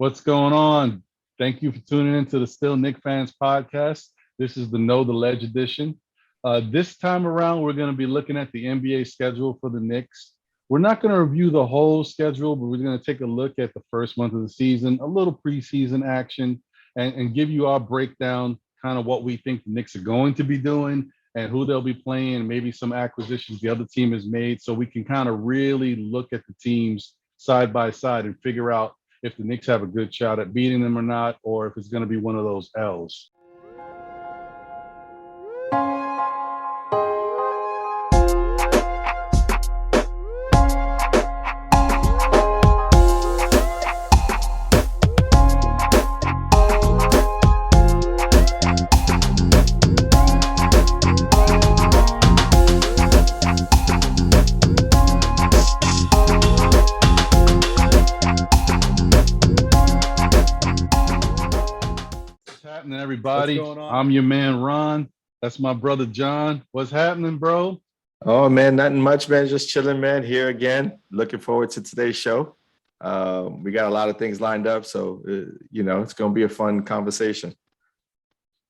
What's going on? Thank you for tuning in to the Still Knicks Fans podcast. This is the Know the Ledge edition. This time around, we're going to be looking at the NBA schedule for the Knicks. We're not going to review the whole schedule, but we're going to take a look at the first month of the season, a little preseason action, and give you our breakdown, kind of what we think the Knicks are going to be doing and who they'll be playing, maybe some acquisitions the other team has made, so we can kind of really look at the teams side by side and figure out if the Knicks have a good shot at beating them or not, or if it's going to be one of those L's. Everybody, I'm your man Ron. That's my brother John. What's happening, bro? Oh man, nothing much, man. Just chilling, man. Here again. Looking forward to today's show. We got a lot of things lined up, so it's going to be a fun conversation.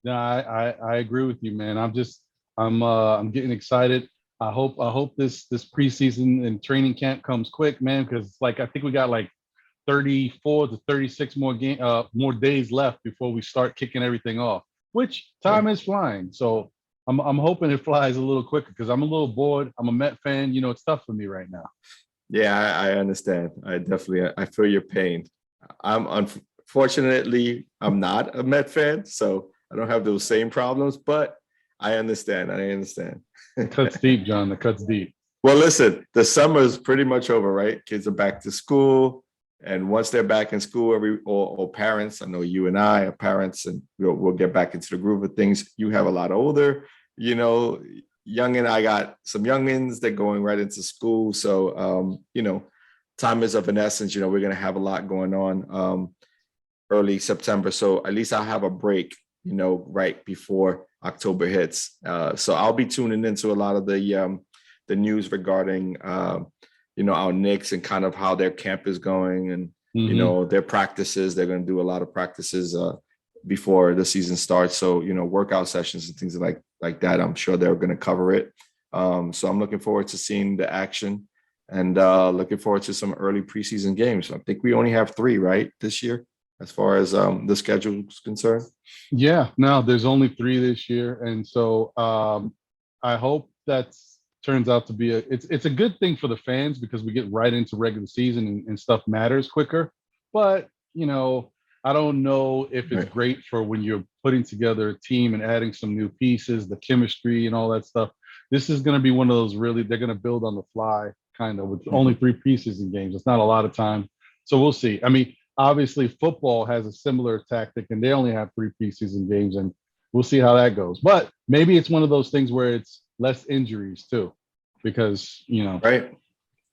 Yeah, I agree with you, man. I'm getting excited. I hope this preseason and training camp comes quick, man, because I think we got 34 to 36 more days left before we start kicking everything off, which time is flying. So I'm hoping it flies a little quicker because I'm a little bored. I'm a Met fan. It's tough for me right now. Yeah, I understand. I feel your pain. Unfortunately, I'm not a Met fan, so I don't have those same problems, but I understand. The cut's deep, John. The cut's deep. Well, listen, the summer is pretty much over, right? Kids are back to school. And once they're back in school, all parents, I know you and I are parents, and we'll get back into the groove of things. You have a lot older, youngin'. I got some youngins that going right into school. So, time is of an essence. We're going to have a lot going on early September. So at least I'll have a break, right before October hits. So I'll be tuning into a lot of the news regarding our Knicks and kind of how their camp is going and, their practices. They're going to do a lot of practices before the season starts. So, workout sessions and things like that. I'm sure they're going to cover it. So I'm looking forward to seeing the action and looking forward to some early preseason games. I think we only have 3, right, this year, as far as the schedule is concerned. Yeah, no, there's only 3 this year. And so I hope turns out to be it's a good thing for the fans because we get right into regular season and stuff matters quicker. But, I don't know if it's great for when you're putting together a team and adding some new pieces, the chemistry and all that stuff. This is going to be one of those they're going to build on the fly kind of with only 3 pieces in games. It's not a lot of time. So we'll see. I mean, obviously football has a similar tactic and they only have 3 pieces in games, and we'll see how that goes. But maybe it's one of those things where it's less injuries too, because right.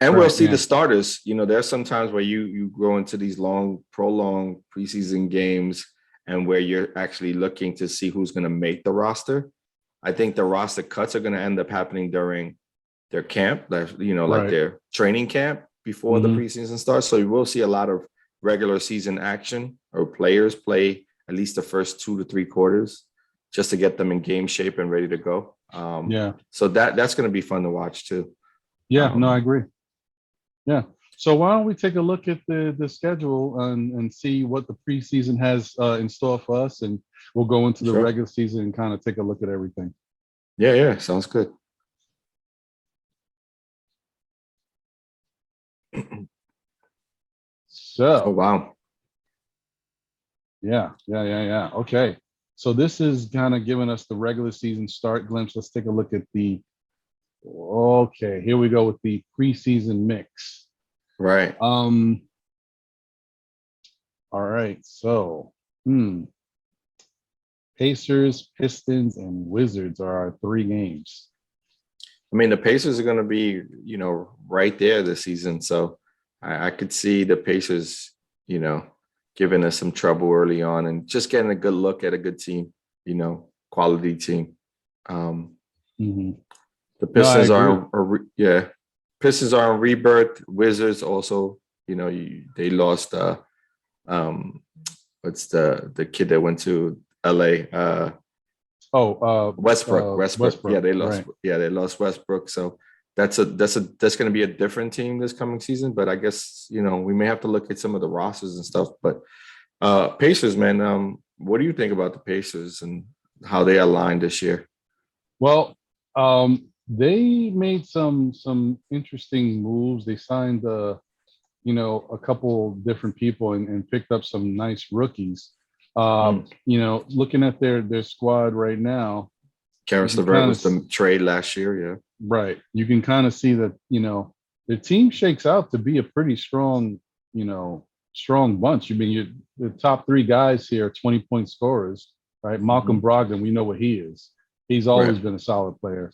And we'll see the starters. There's some times where you go into these prolonged preseason games and where you're actually looking to see who's going to make the roster. I think the roster cuts are going to end up happening during their camp, like their training camp before the preseason starts. So you will see a lot of regular season action, or players play at least the first 2 to 3 quarters just to get them in game shape and ready to go. So that's going to be fun to watch too. Yeah, no, I agree. Yeah. So why don't we take a look at the schedule and see what the preseason has in store for us, and we'll go into the regular season and kind of take a look at everything. Yeah. Sounds good. So, wow. Yeah. Okay. So this is kind of giving us the regular season start glimpse. Let's take a look at here we go with the preseason mix. Right. All right. So, Pacers, Pistons, and Wizards are our 3 games. I mean, the Pacers are going to be, right there this season. So I could see the Pacers, giving us some trouble early on and just getting a good look at a good team, quality team. The Pistons Pistons are on rebirth. Wizards also, they lost what's the kid that went to LA? Westbrook. Westbrook. Yeah, they lost. Right. Yeah, they lost Westbrook. So that's going to be a different team this coming season. But I guess we may have to look at some of the rosters and stuff. But Pacers, man, what do you think about the Pacers and how they aligned this year? Well, they made some interesting moves. They signed a couple different people and picked up some nice rookies. Looking at their squad right now, Karis LeVert was the trade last year, yeah. Right. You can kind of see that, the team shakes out to be a pretty strong, strong bunch. I mean, the top three guys here are 20-point scorers, right? Malcolm Brogdon, we know what he is. He's always been a solid player.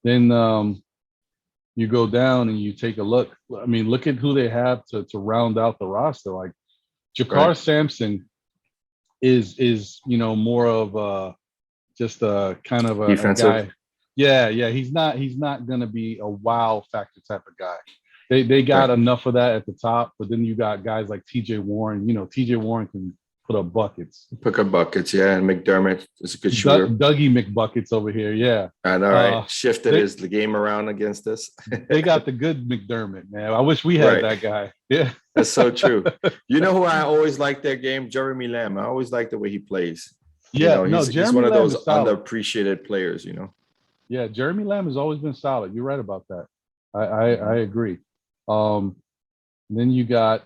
Then you go down and you take a look. I mean, look at who they have to round out the roster. Like Jakar Sampson is more of just a kind of a guy. Yeah. He's not gonna be a wow factor type of guy. They got enough of that at the top, but then you got guys like TJ Warren. TJ Warren can put up buckets. Pick up buckets, yeah. And McDermott is a good shooter. Dougie McBuckets over here, yeah. I know, right? Shifted the game around against us. They got the good McDermott, man. I wish we had that guy. Yeah. That's so true. You know who I always like their game? Jeremy Lamb. I always like the way he plays. Yeah, he's one of those underappreciated players, Yeah, Jeremy Lamb has always been solid. You're right about that. I agree. Then you got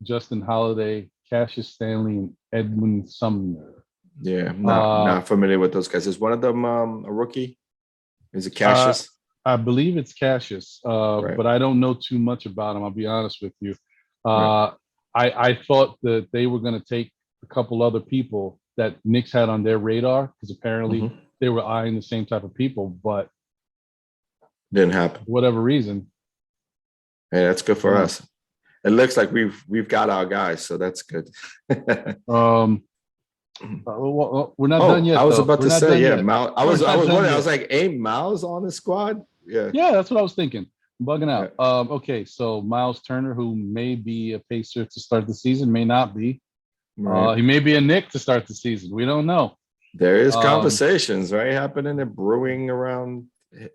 Justin Holiday, Cassius Stanley, and Edwin Sumner. Yeah, not familiar with those guys. Is one of them a rookie? Is it Cassius? I believe it's Cassius, but I don't know too much about him. I'll be honest with you. I thought that they were going to take a couple other people that Knicks had on their radar because apparently they were eyeing the same type of people, but didn't happen. For whatever reason. Hey, that's good for us. It looks like we've got our guys, so that's good. We're not done yet. I was about to say, yeah. Miles. I was wondering. I was like, ain't Miles on the squad? Yeah, that's what I was thinking. I'm bugging out. Yeah. Okay, so Miles Turner, who may be a Pacer to start the season, may not be. Right. He may be a Knick to start the season. We don't know. There is conversations, right, happening and brewing around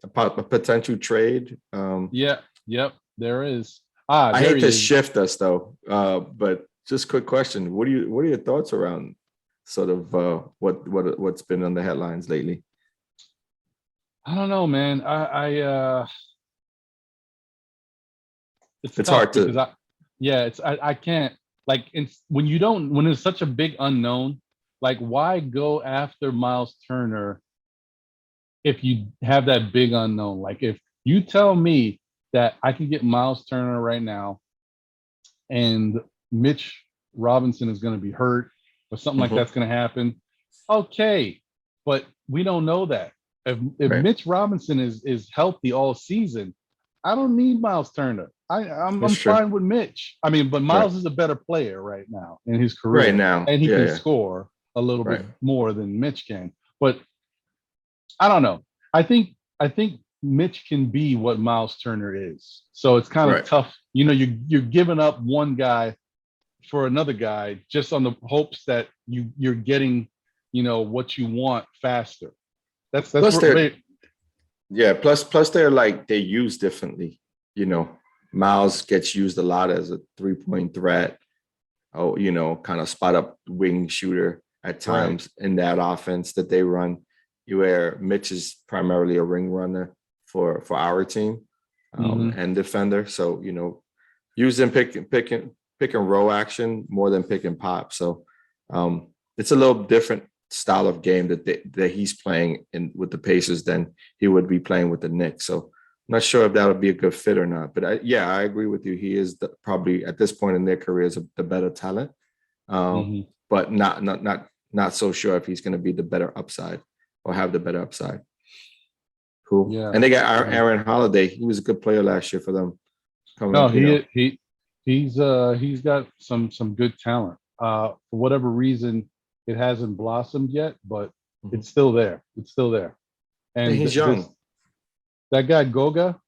a potential trade. Yep, there is. I hate to shift us though, but just quick question: what are your thoughts around sort of what's been on the headlines lately? I don't know, man. It's hard to. I can't when it's such a big unknown. Like, why go after Miles Turner if you have that big unknown? Like, if you tell me that I can get Miles Turner right now and Mitch Robinson is going to be hurt or something like that's going to happen, okay, but we don't know that. If Mitch Robinson is healthy all season, I don't need Miles Turner. I'm fine with Mitch. I mean, but Miles is a better player right now in his career right now, and he can score a little bit more than Mitch can. But I don't know. I think Mitch can be what Miles Turner is. So it's kind of tough. You're giving up one guy for another guy just on the hopes that you're getting, what you want faster. That's plus they're used differently. Miles gets used a lot as a 3-point threat. Kind of spot up wing shooter at times in that offense that they run. Where Mitch is primarily a ring runner for our team and defender. So, use them pick and roll action more than pick and pop. So it's a little different style of game that he's playing with the Pacers than he would be playing with the Knicks. So I'm not sure if that would be a good fit or not. But I agree with you. He is probably at this point in their careers the better talent, but not so sure if he's going to be the better upside or have the better upside. Cool. Yeah. And they got Aaron Holiday. He was a good player last year for them. He's got some good talent. For whatever reason, it hasn't blossomed yet, but it's still there. It's still there. And he's young. That guy Goga,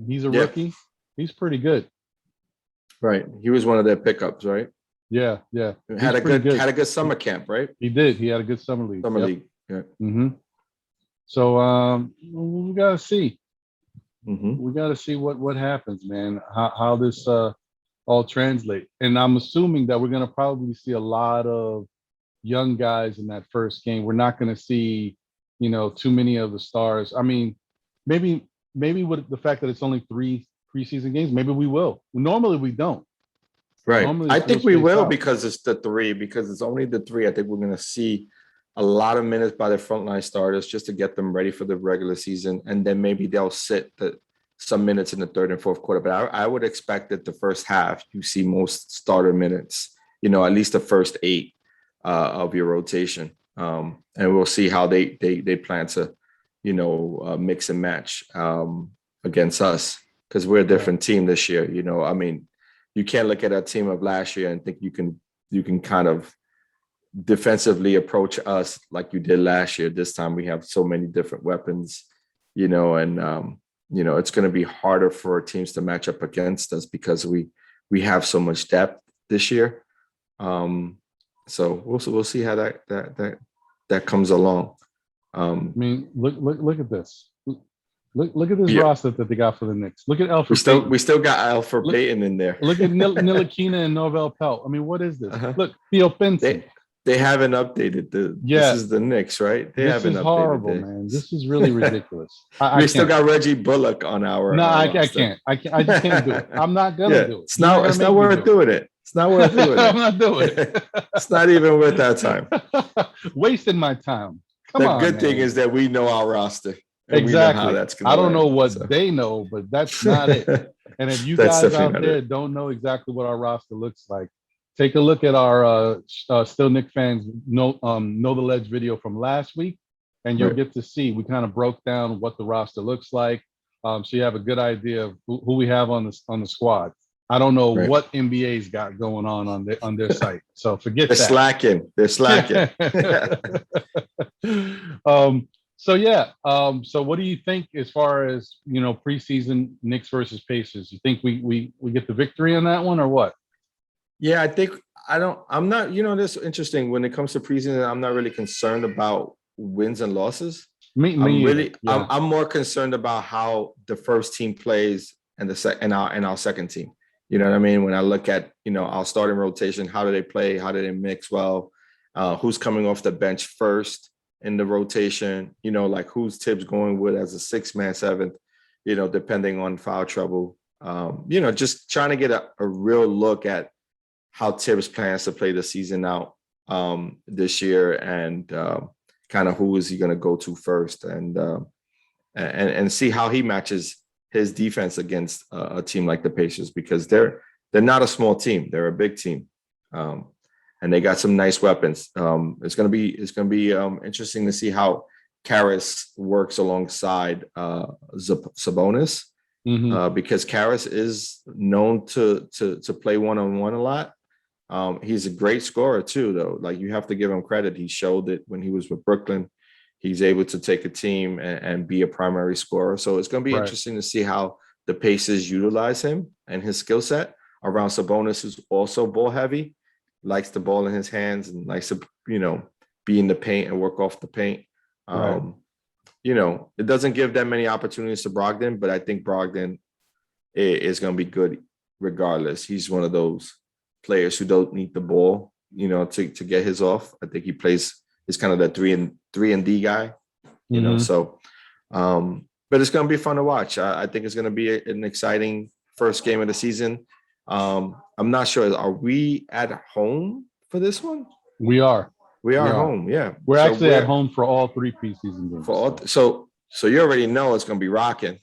he's a rookie. He's pretty good. Right. He was one of their pickups, right? Yeah, yeah. Had He's a pretty good had a good summer camp, right? He did. He had a good summer league. Summer Yep. league. Yeah. So we gotta see. Hmm. We gotta see what happens, man. How this all translate. And I'm assuming that we're gonna probably see a lot of young guys in that first game. We're not gonna see, too many of the stars. I mean, maybe with the fact that it's only 3 preseason games, maybe we will. Normally we don't. Right. Normally I it's real think we spaced will out. because it's the three, because it's only the three. I think we're going to see a lot of minutes by the frontline starters just to get them ready for the regular season. And then maybe they'll sit some minutes in the third and fourth quarter. But I would expect that the first half, you see most starter minutes, at least the first 8 of your rotation. And we'll see how they plan to, mix and match against us, because we're a different team this year. I mean, you can't look at a team of last year and think you can kind of defensively approach us like you did last year. This time we have so many different weapons, and it's going to be harder for teams to match up against us because we have so much depth this year. So we'll see how that comes along. I mean, look at this. Look at this roster that they got for the Knicks. Look at Alfred. We still got Alfred Payton in there. Look at Ntilikina and Norvel Pelt. I mean, what is this? Look, Theo Pinson. They haven't updated this is the Knicks, right? They haven't updated horrible, man. This is really ridiculous. We still got Reggie Bullock on our. No, I can't. I just can't do it. I'm not gonna do it. It's not worth doing it. It's not worth doing it. I'm not doing it. It's not even worth our time. Wasting my time. Come on. The good thing is that we know our roster. Exactly. How that's I don't know what they know, but that's not it. And if you guys out there don't know exactly what our roster looks like, take a look at our Still Knicks fans know the ledge video from last week, and you'll get to see. We kind of broke down what the roster looks like, so you have a good idea of who we have on the squad. I don't know what NBA's got going on their site, so forget that. They're slacking. So yeah. So what do you think as far as preseason Knicks versus Pacers? You think we get the victory on that one or what? Yeah, I'm not, this is interesting. When it comes to preseason, I'm not really concerned about wins and losses. I'm more concerned about how the first team plays and our second team. You know what I mean? When I look at, our starting rotation, how do they play? How do they mix well? Who's coming off the bench first in the rotation? Like who's Tibbs going with as a 6-man, 7th, depending on foul trouble. Just trying to get a real look at how Tibbs plans to play the season out this year, and kind of who is he going to go to first, and see how he matches his defense against a team like the Pacers, because they're not a small team. They're a big team. And they got some nice weapons. It's going to be interesting to see how Karras works alongside Sabonis, because Karras is known to play one-on-one a lot. He's a great scorer too, though. Like, you have to give him credit. He showed it when he was with Brooklyn. He's able to take a team and be a primary scorer. So it's going to be interesting to see how the Pacers utilize him and his skill set around Sabonis, who's also ball heavy, likes the ball in his hands, and likes to, be in the paint and work off the paint. It doesn't give that many opportunities to Brogdon, but I think Brogdon is going to be good regardless. He's one of those players who don't need the ball, to get his off. I think he plays, is kind of the 3 and D guy, so, but it's going to be fun to watch. I think it's going to be an exciting first game of the season. I'm not sure. Are we at home for this one? We are. We are home. Yeah. We're actually at home for all 3 preseason games. So you already know it's going to be rocking.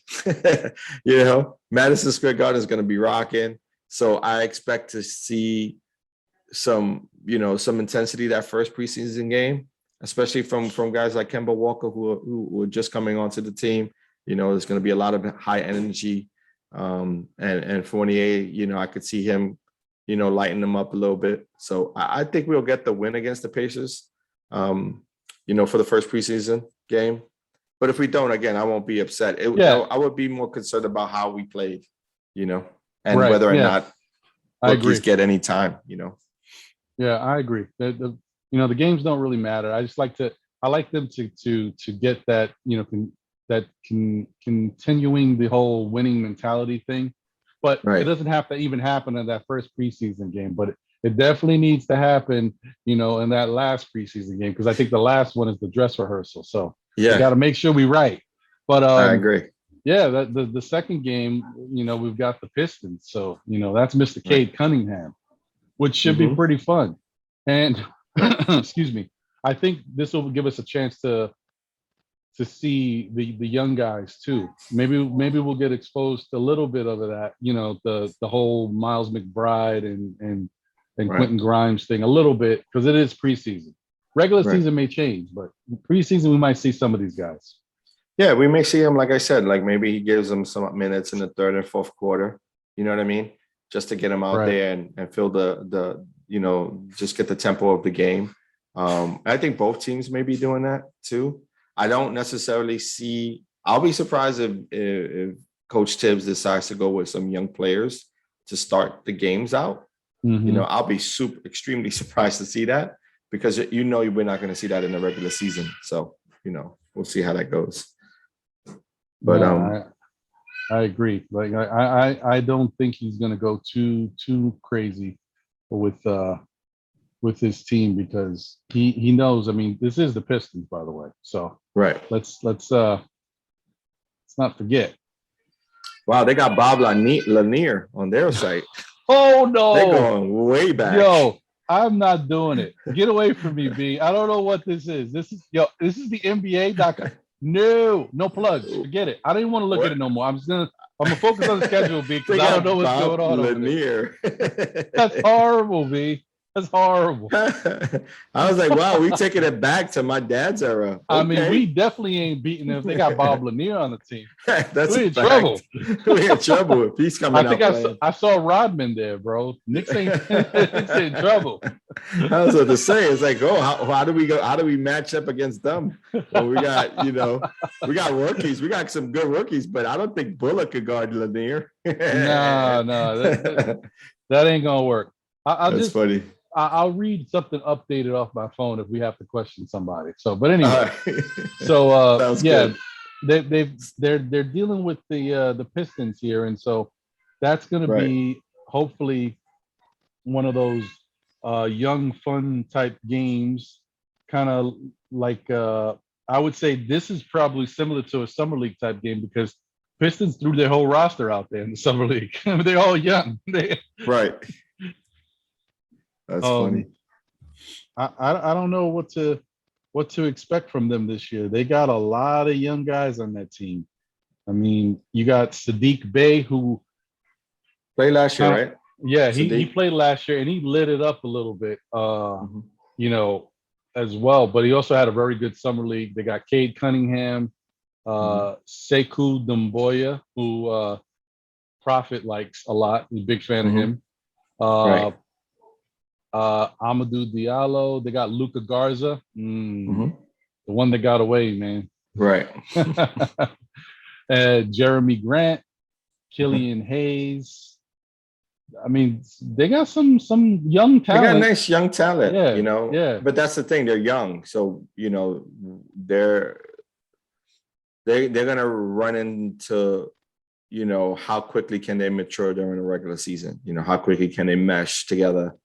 Madison Square Garden is going to be rocking. So I expect to see some intensity that first preseason game, especially from guys like Kemba Walker who are just coming onto the team. There's going to be a lot of high energy. And Fournier, I could see him, lighten them up a little bit. So I think we'll get the win against the Pacers, for the first preseason game. But if we don't, again, I won't be upset. I would be more concerned about how we played, and whether or not rookies get any time, Yeah, I agree. The games don't really matter. I like them to get that, continuing the whole winning mentality thing. But it Right. doesn't have to even happen in that first preseason game, but it definitely needs to happen, in that last preseason game, because I think the last one is the dress rehearsal. So we got Yeah, to make sure we right. But I agree. yeah, the second game, we've got the Pistons. So, that's Mr. Right. Cade Cunningham, which should be Hmm. pretty fun. And Right. excuse me, I think this will give us a chance to see the young guys too. Maybe we'll get exposed to a little bit of that, the whole Miles McBride and Right. Quentin Grimes thing a little bit, because it is preseason. Regular Right. season may change, but preseason we might see some of these guys. Yeah, we may see him, like I said, like maybe he gives them some minutes in the third and fourth quarter. You know what I mean? Just to get him out Right. there and feel just get the tempo of the game. I think both teams may be doing that too. I don't necessarily see. I'll be surprised if Coach Tibbs decides to go with some young players to start the games out. Hmm. I'll be extremely surprised to see that, because we're not going to see that in the regular season. So we'll see how that goes. But No, I agree. Like I don't think he's gonna go too crazy with his team, because he knows. I mean, this is the Pistons, by the way. So right. let's not forget. Wow, they got Bob Lanier on their site. Oh They're no, going way back. yo, I'm not doing it. Get away from me, B. I don't know what this is. This is the NBA.com. No plugs. Forget it. I didn't want to look at it What? no more. I'm gonna focus on the schedule, B, They because I don't got know what's Bob going on over there. Lanier. That's horrible, B. That's horrible. I was like, wow, we taking it back to my dad's era. I mean, we Okay. definitely ain't beating them if they got Bob Lanier on the team. That's a We in trouble. fact. We're in trouble if he's I coming think out playing. I saw Rodman there, bro. Knicks ain't Knicks in trouble. I was about to say, it's like, oh, how do we go? How do we match up against them? Well, we got rookies. We got some good rookies, but I don't think Bullock could guard Lanier. No, that ain't gonna work. That's funny. I'll read something updated off my phone if we have to question somebody. So, but anyway, All right. so Sounds yeah, good. they're dealing with the Pistons here, and so that's going to Right. be hopefully one of those young fun type games, kind of like I would say this is probably similar to a summer league type game, because Pistons threw their whole roster out there in the summer league. They're all young. Right. That's funny. I don't know what to expect from them this year. They got a lot of young guys on that team. I mean, you got Sadiq Bey, who Play last year, right? yeah, he Sadiq? played last year and he lit it up a little bit, Mhm. you know, as well. But he also had a very good summer league. They got Cade Cunningham, Sekou Doumbouya, who Prophet likes a lot. He's a big fan of Mhm. him. Uh, Right. Amadou Diallo. They got Luca Garza, Mhm. the one that got away, man. Right. Jeremy Grant, Killian Hayes. I mean, they got some young They got talent. nice young talent, Yeah, yeah. But that's the thing; they're young, so they're gonna run into how quickly can they mature during the regular season? How quickly can they mesh together?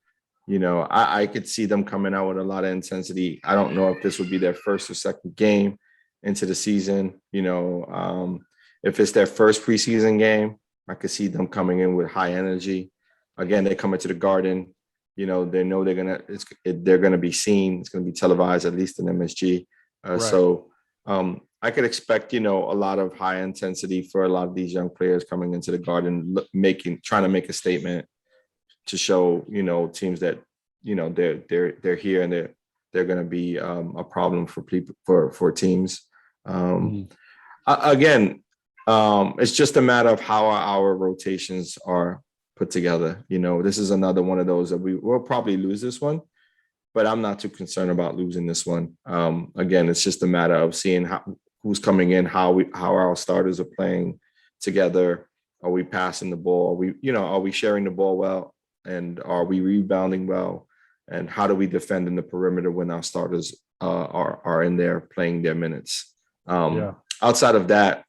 I could see them coming out with a lot of intensity. I don't know if this would be their first or second game into the season. If it's their first preseason game, I could see them coming in with high energy. Again, they come into the Garden. They know they're gonna be seen. It's gonna be televised, at least in MSG. Right. So I could expect a lot of high intensity for a lot of these young players coming into the Garden, trying to make a statement to show teams that they're here and they're going to be a problem for people for teams. Again, it's just a matter of how our rotations are put together. This is another one of those that we'll probably lose this one, but I'm not too concerned about losing this one. Again, it's just a matter of seeing who's coming in, how our starters are playing together. Are we passing the ball? Are we sharing the ball well? And are we rebounding well? and how do we defend in the perimeter when our starters are in there playing their minutes. Outside of that,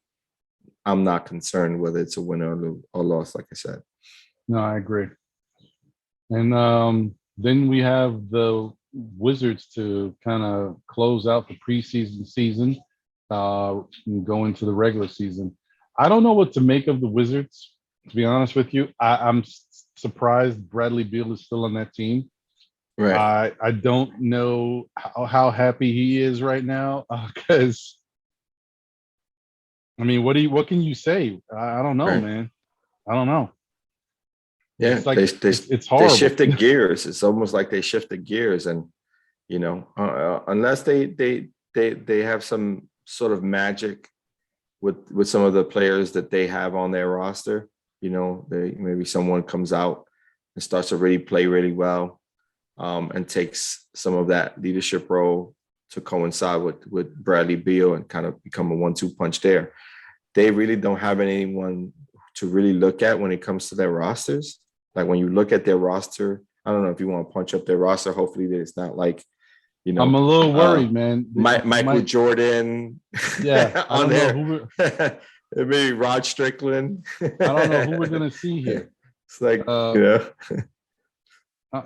I'm not concerned whether it's a winner or loss, like I said. No, I agree. And then we have the Wizards to kind of close out the preseason season, and go into the regular season. I don't know what to make of the Wizards, to be honest with you. I'm surprised Bradley Beal is still on that team. Right. I don't know how happy he is right now, because I mean, what can you say? I don't know, Right. man. I don't know. Yeah, It's like, it's they horrible. shifted gears. It's almost like they shifted gears, and unless they have some sort of magic with some of the players that they have on their roster, maybe someone comes out and starts to really play really well, and takes some of that leadership role to coincide with Bradley Beal and kind of become a 1-2 punch there. They really don't have anyone to really look at when it comes to their rosters. Like when you look at their roster, I don't know if you want to punch up their roster. Hopefully it's not like, I'm a little worried, man. Michael Jordan. Yeah, I on don't there. know Maybe Rod Strickland. I don't know who we're gonna see here. It's like,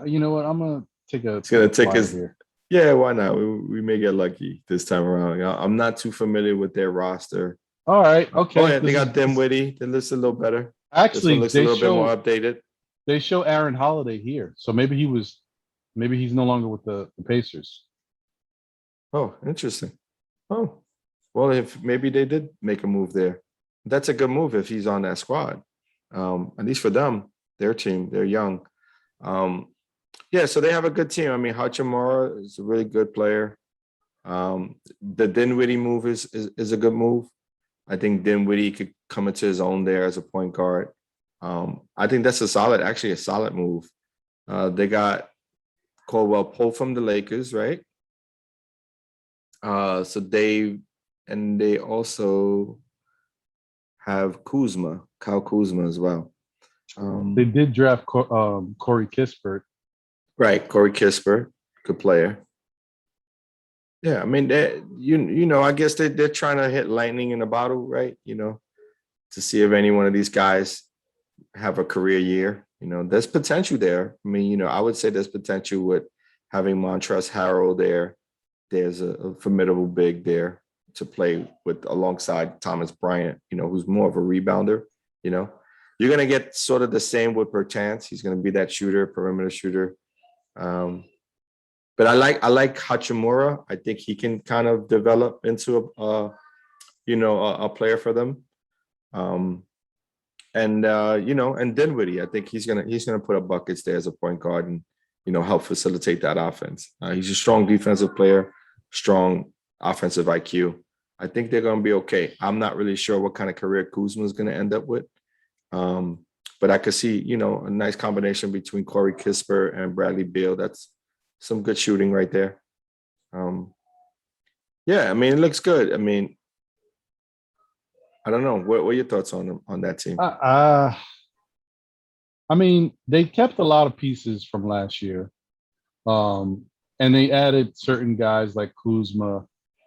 you know what? I'm gonna take a. It's gonna take us here. Yeah, why not? We may get lucky this time around. I'm not too familiar with their roster. All right, okay. Oh yeah, they got Dinwiddie. They looks a little better. Actually, looks a little bit more updated. They show Aaron Holiday here, so maybe he's no longer with the Pacers. Oh, interesting. Oh, well, if maybe they did make a move there, that's a good move if he's on that squad. At least for them, their team, they're young. Yeah, so they have a good team. I mean, Hachimura is a really good player. The Dinwiddie move is a good move. I think Dinwiddie could come into his own there as a point guard. I think that's a solid move. They got Caldwell Pope from the Lakers, right? So they also have Kyle Kuzma as well. They did draft Corey Kispert. Right, Corey Kispert, good player. Yeah, I mean, I guess they're trying to hit lightning in a bottle, right? To see if any one of these guys have a career year. There's potential there. I mean, I would say there's potential with having Montrezl Harrell there. There's a formidable big there to play with alongside Thomas Bryant, who's more of a rebounder. You're going to get sort of the same with Bertans. He's going to be that shooter, perimeter shooter. But I like Hachimura. I think he can kind of develop into a player for them. And Dinwiddie, I think he's gonna put up buckets there as a point guard and help facilitate that offense. He's a strong defensive player, strong offensive IQ. I think they're gonna be okay. I'm not really sure what kind of career Kuzma is gonna end up with, but I could see a nice combination between Corey Kispert and Bradley Beal. That's some good shooting right there. Yeah, I mean, it looks good. I mean, I don't know. What are your thoughts on that team? I mean, they kept a lot of pieces from last year, and they added certain guys like Kuzma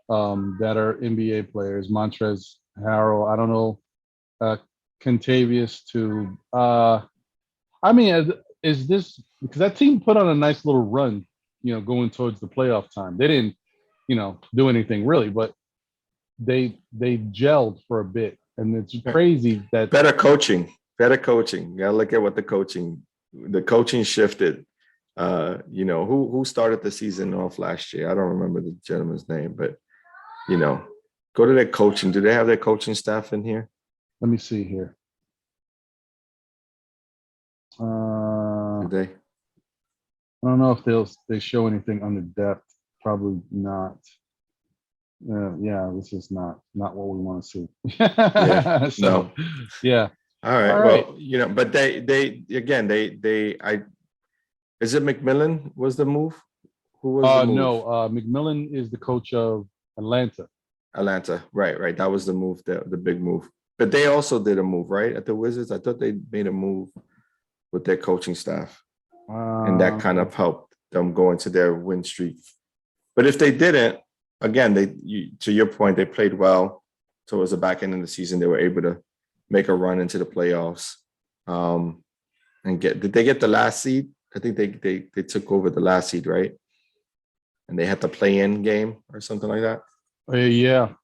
that are NBA players. Montrezl Harrell. I don't know. Contavious too. I mean, is this because that team put on a nice little run, going towards the playoff time. They didn't, do anything really, but they gelled for a bit, and it's crazy that better coaching. You gotta look at what the coaching shifted. Who started the season off last year? I don't remember the gentleman's name, but go to their coaching. Do they have their coaching staff in here? Let me see here. Do they? I don't know if they show anything on the depth. Probably not. Yeah, this is not what we want to see. Yeah, so, no. Yeah. All right. Well, but they is it McMillan was the move? Who was the move? No, McMillan is the coach of Atlanta. Right. That was the move, the big move. But they also did a move, right? At the Wizards. I thought they made a move with their coaching staff. And that kind of helped them going to their win streak. But if they didn't, again, to your point, they played well towards the back end of the season. They were able to make a run into the playoffs. Did they get the last seed? I think they took over the last seed, right? And they had the play-in game or something like that. Yeah.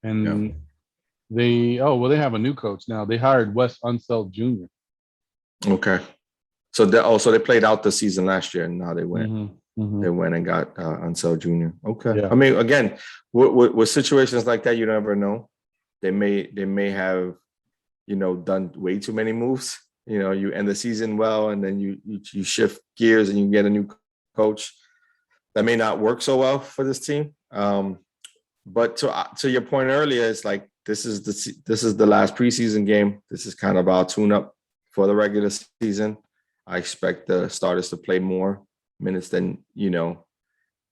And they have a new coach now. They hired Wes Unseld Jr. Okay. So they played out the season last year, and now they went. Mm-hmm. They went and got Unseld Jr. Okay. Yeah. I mean, again, with situations like that, you never know. They may have, done way too many moves. You end the season well, and then you shift gears and you get a new coach. That may not work so well for this team. But to your point earlier, it's like this is the last preseason game. This is kind of our tune-up for the regular season. I expect the starters to play more minutes than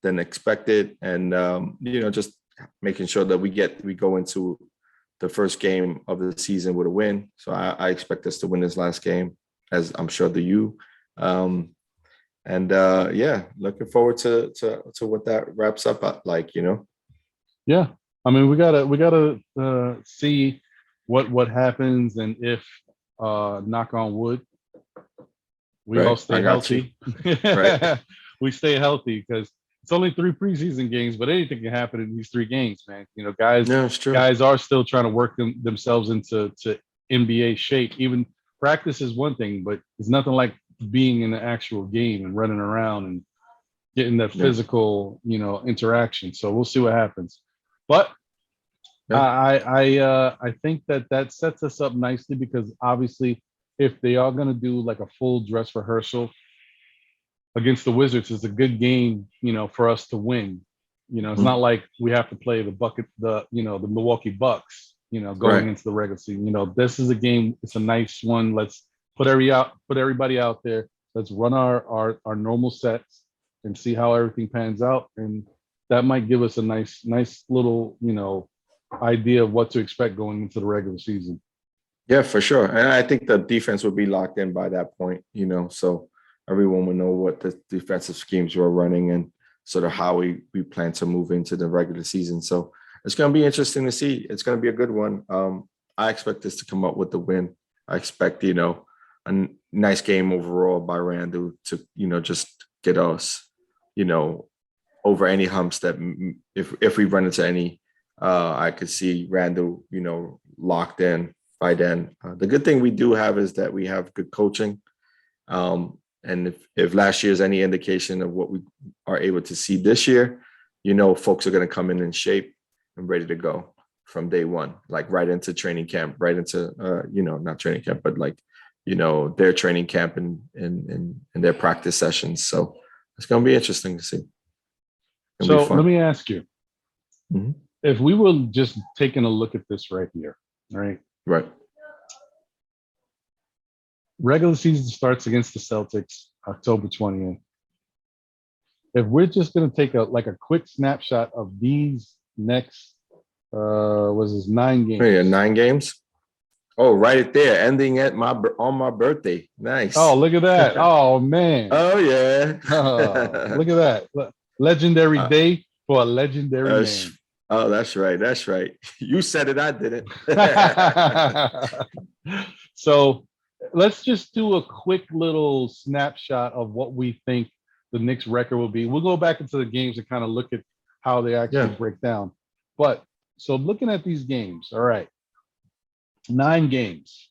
expected, and just making sure that we go into the first game of the season with a win. So I expect us to win this last game, as I'm sure do you. Looking forward to what that wraps up like. Yeah, I mean, we gotta see what happens, and if knock on wood, we all stay healthy. Right. We stay healthy, because it's only 3 preseason games, but anything can happen in these 3 games, man. Guys are still trying to work themselves into NBA shape. Even practice is one thing, but it's nothing like being in the actual game and running around and getting that physical, interaction. So we'll see what happens. But I think that sets us up nicely, because obviously if they are going to do like a full dress rehearsal against the Wizards, it's a good game, for us to win. It's not like we have to play the Milwaukee Bucks, going into the regular season. This is a game. It's a nice one. Let's put everybody out there. Let's run our normal sets and see how everything pans out. And that might give us a nice little, idea of what to expect going into the regular season. Yeah, for sure. And I think the defense will be locked in by that point, so everyone will know what the defensive schemes we're running and sort of how we plan to move into the regular season. So it's going to be interesting to see. It's going to be a good one. I expect this to come up with the win. I expect, a nice game overall by Randall to, just get us, over any humps that if we run into any, I could see Randall, locked in by then. The good thing we do have is that we have good coaching. And if last year is any indication of what we are able to see this year, folks are going to come in shape and ready to go from day one, like right into training camp, right into, not training camp, but like, their training camp and their practice sessions. So it's going to be interesting to see. So let me ask you, if we were just taking a look at this right here, right? Right. Regular season starts against the Celtics October 20th. If we're just going to take a quick snapshot of these next, 9 games? Yeah, 9 games. Oh, right there, ending at on my birthday. Nice. Oh, look at that! Oh man. Oh yeah. Look at that! Legendary day for a legendary man. Oh, that's right. That's right. You said it. I didn't. So let's just do a quick little snapshot of what we think the Knicks record will be. We'll go back into the games and kind of look at how they actually break down. But so looking at these games, all right, 9 games.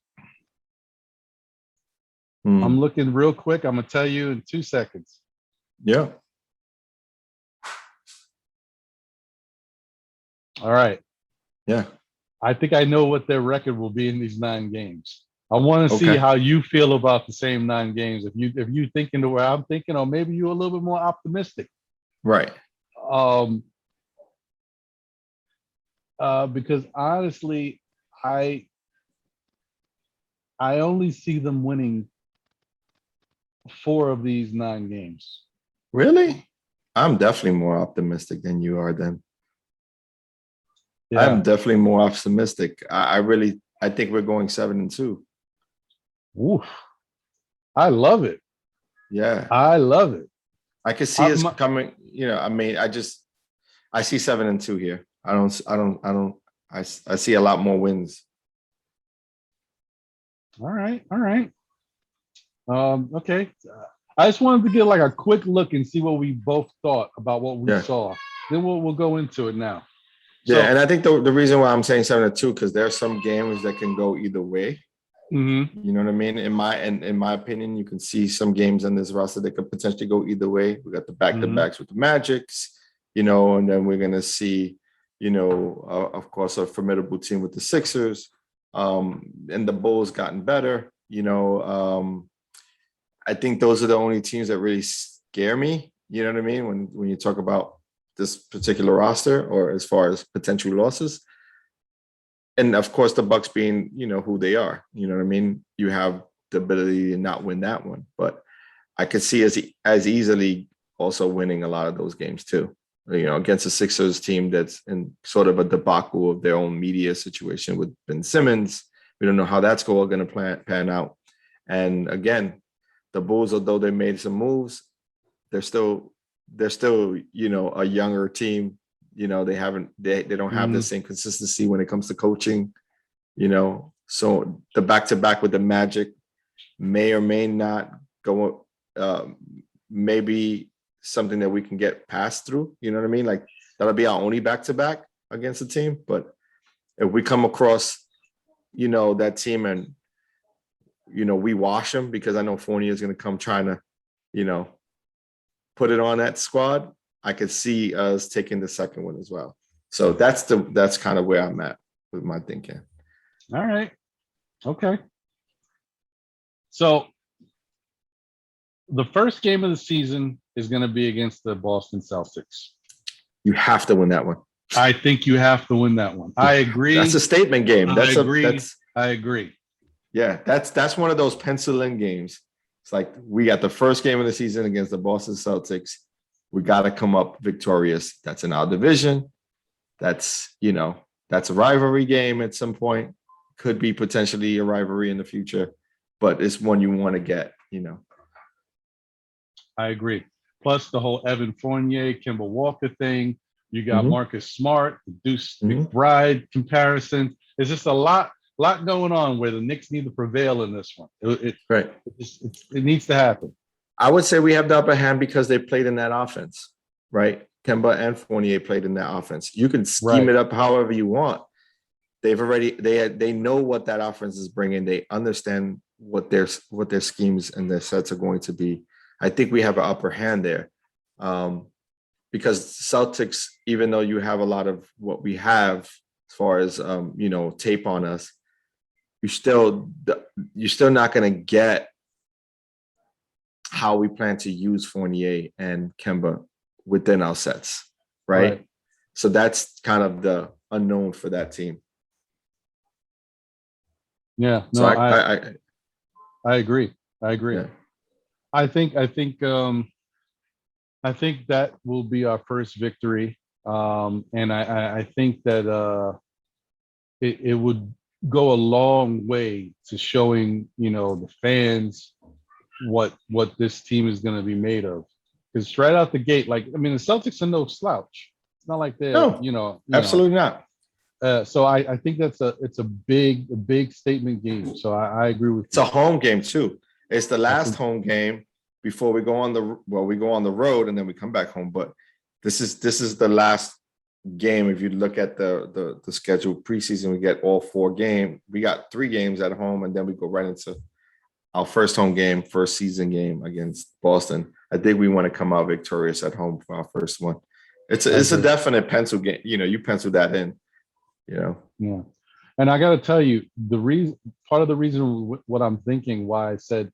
I'm looking real quick. I'm going to tell you in 2 seconds. Yeah. All right. Yeah. I think I know what their record will be in these 9 games. I want to see how you feel about the same 9 games. If you thinking the way I'm thinking, or maybe you're a little bit more optimistic. Right. Because honestly, I only see them winning 4 of these 9 games. Really? I'm definitely more optimistic than you are then. Yeah. I'm definitely more optimistic. I think we're going 7-2. Oof. I love it. Yeah. I love it. I could see us coming. I mean, I see 7-2 here. I see a lot more wins. All right. Okay. I just wanted to get like a quick look and see what we both thought about what we saw. Then we'll go into it now. Yeah, and I think the reason why I'm saying 7-2 because there are some games that can go either way. Mm-hmm. You know what I mean? In my opinion, you can see some games on this roster that could potentially go either way. We got the back-to-backs with the Magics, and then we're gonna see, of course, a formidable team with the Sixers. And the Bulls gotten better. I think those are the only teams that really scare me. You know what I mean? When you talk about this particular roster or as far as potential losses. And of course, the Bucks being, who they are. You know what I mean? You have the ability to not win that one, but I could see as easily also winning a lot of those games too. Against a Sixers team that's in sort of a debacle of their own media situation with Ben Simmons. We don't know how that's going to pan out. And again, the Bulls, although they made some moves, they're still a younger team. They don't have the same consistency when it comes to coaching. So the back-to-back with the Magic may or may not go. Maybe something that we can get passed through. You know what I mean? Like that'll be our only back-to-back against the team. But if we come across, that team and we wash them, because I know Fournier is going to come trying to, put it on that squad. I could see us taking the second one as well. So that's kind of where I'm at with my thinking. All right. Okay. So the first game of the season is going to be against the Boston Celtics. You have to win that one. I think you have to win that one. I agree. That's a statement game. I agree. Yeah, that's one of those pencil in games. It's like we got the first game of the season against the Boston Celtics. We got to come up victorious. That's in our division. That's a rivalry game at some point. Could be potentially a rivalry in the future, but it's one you want to get. I agree. Plus the whole Evan Fournier, Kemba Walker thing. You got Marcus Smart, Deuce McBride comparison. It's just a lot going on where the Knicks need to prevail in this one. It needs to happen. I would say we have the upper hand because they played in that offense, right? Kemba and Fournier played in that offense. You can scheme it up however you want. They know what that offense is bringing. They understand what their schemes and their sets are going to be. I think we have an upper hand there. Because Celtics, even though you have a lot of what we have as far as tape on us, you're still not going to get how we plan to use Fournier and Kemba within our sets, right? So that's kind of the unknown for that team. Yeah, no, so I agree. Yeah. I think that will be our first victory, and I think that it would go a long way to showing the fans what this team is going to be made of. Because straight out the gate, the Celtics are no slouch. It's not like they're absolutely not. So I think it's a big statement game. So I agree with you. It's a home game too. It's the last home game before we go on the road and then we come back home. But this is the last game. If you look at the schedule preseason, we get all 4 games. We got 3 games at home, and then we go right into our first season game against Boston. I think we want to come out victorious at home for our first one. It's a definite pencil game. You pencil that in. Yeah. And I got to tell you, part of the reason what I'm thinking, why I said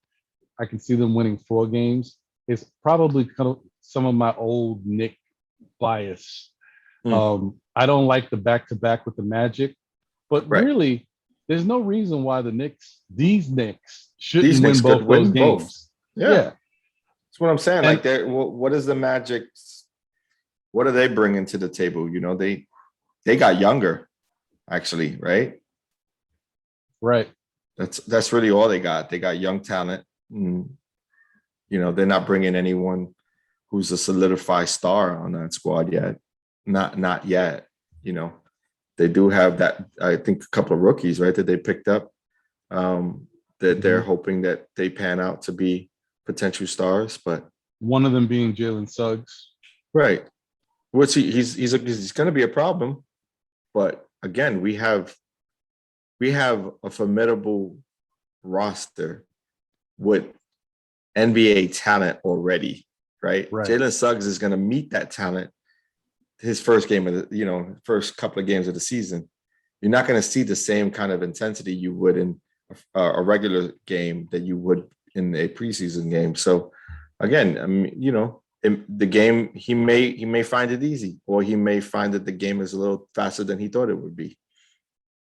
I can see them winning 4 games, is probably kind of some of my old Knick bias. I don't like the back-to-back with the Magic, but really, there's no reason why these Knicks shouldn't win both those games. Yeah, that's what I'm saying. What is the Magic? What are they bringing to the table? They got younger, actually, right? Right. That's really all they got. They got young talent. They're not bringing anyone who's a solidified star on that squad yet. Not yet. You know, they do have that. I think a couple of rookies, right, that they picked up. That they're hoping that they pan out to be potential stars, but one of them being Jalen Suggs. right. What's he's going to be a problem, but again, we have a formidable roster with NBA talent already, right? Jalen Suggs is going to meet that talent his first game of the, first couple of games of the season. You're not going to see the same kind of intensity you would in a regular game that you would in a preseason game. So again, I mean, in the game, he may find it easy, or he may find that the game is a little faster than he thought it would be.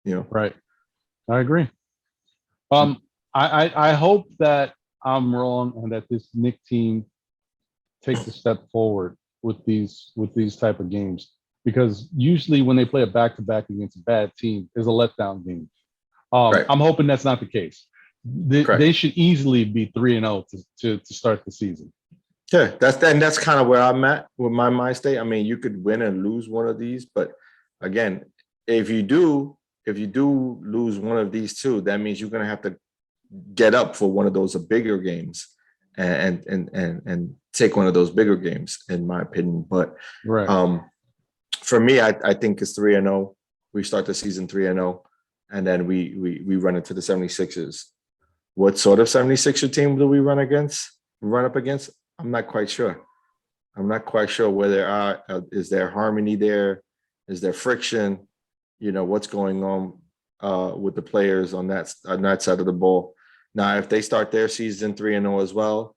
Right. I agree. I hope that I'm wrong and that this Knicks team takes a step forward with these type of games, because usually when they play a back-to-back against a bad team, is a letdown game. I'm hoping that's not the case. They should easily be 3-0 to start the season. Yeah, that's kind of where I'm at with my mind state. I mean, you could win and lose one of these, but again, if you do lose one of these two, that means you're going to have to get up for one of those bigger games and take one of those bigger games, in my opinion. But for me, I think it's 3-0. We start the season 3-0, and then we run into the 76ers. What sort of 76er team do we run up against? I'm not quite sure. I'm not quite sure where is there harmony there? Is there friction? What's going on with the players on that side of the ball. Now, if they start their season 3-0 as well,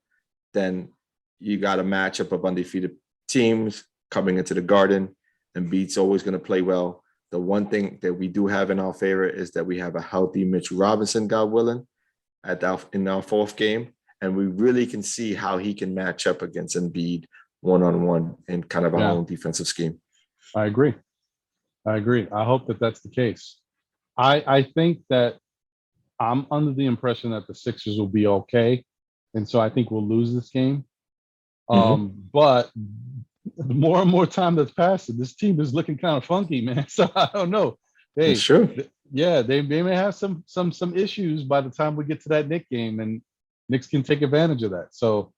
then you got a matchup of undefeated teams coming into the Garden, and Embiid's always going to play well. The one thing that we do have in our favor is that we have a healthy Mitchell Robinson, God willing, in our fourth game, and we really can see how he can match up against Embiid one-on-one in kind of our own defensive scheme. I agree. I hope that that's the case. I think that I'm under the impression that the Sixers will be okay, and so I think we'll lose this game. But the more and more time that's passing, this team is looking kind of funky, man. So I don't know. Hey, sure. Yeah, they may have some issues by the time we get to that Knicks game, and Knicks can take advantage of that. So